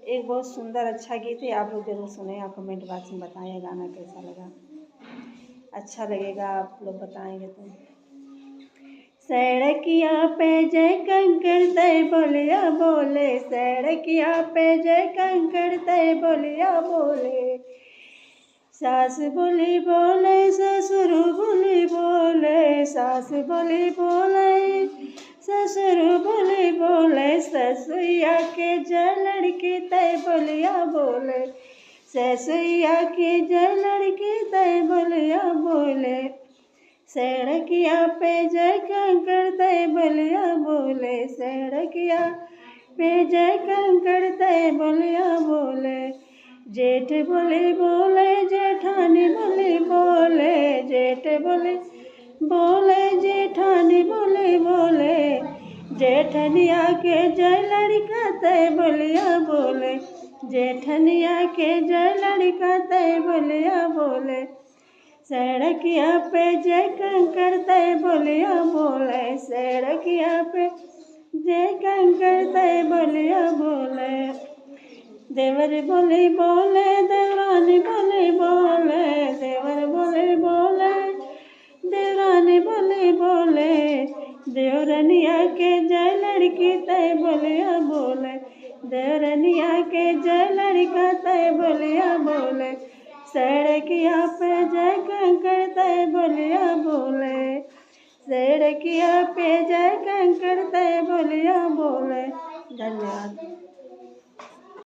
एक बहुत सुंदर अच्छा गीत है, आप लोग जरूर सुने और कमेंट बॉक्स में बताएं गाना कैसा लगा। अच्छा लगेगा आप लोग बताएंगे तो। सड़किया पे जय कंकर तय बोलिया बोले, सड़किया पे जय कंकर तय बोलिया बोले। सास बोली बोले ससुर बोली बोले, सास बोली बोले ससुर बोली बोले। ससुया के जय लड़की तय बोलिया बोले, ससुया के जय लड़की तय बोलिया बोले। सड़किया पे जय कंकर तय बोलिया बोले, सड़किया पे जय कंकर तय बोलिया बोले। जेठ बोले बोले जेठानी बोले बोले, जेठ बोले बोले जेठानी बोले बोले। जेठनिया के जय लड़का तय बोलिया बोले, जेठनिया के जय लड़का तय बोलिया बोले। सड़किया पे जय कंकर तय बोलिया बोले, सड़किया पे जय कंकर तय बोलिया बोले। देवर बोले बोले देवरानी बोले बोले, देवर बोले बोले देवरानी बोले बोले। देवरनिया के जय लड़की तय बोलिया बोले, देवरनिया के जय लड़का तय बोलिया बोले। सड़किया पे जय कंकर तय बोलिया बोले, सड़किया पे जय कंकर तय बोलिया बोले। धन्यवाद।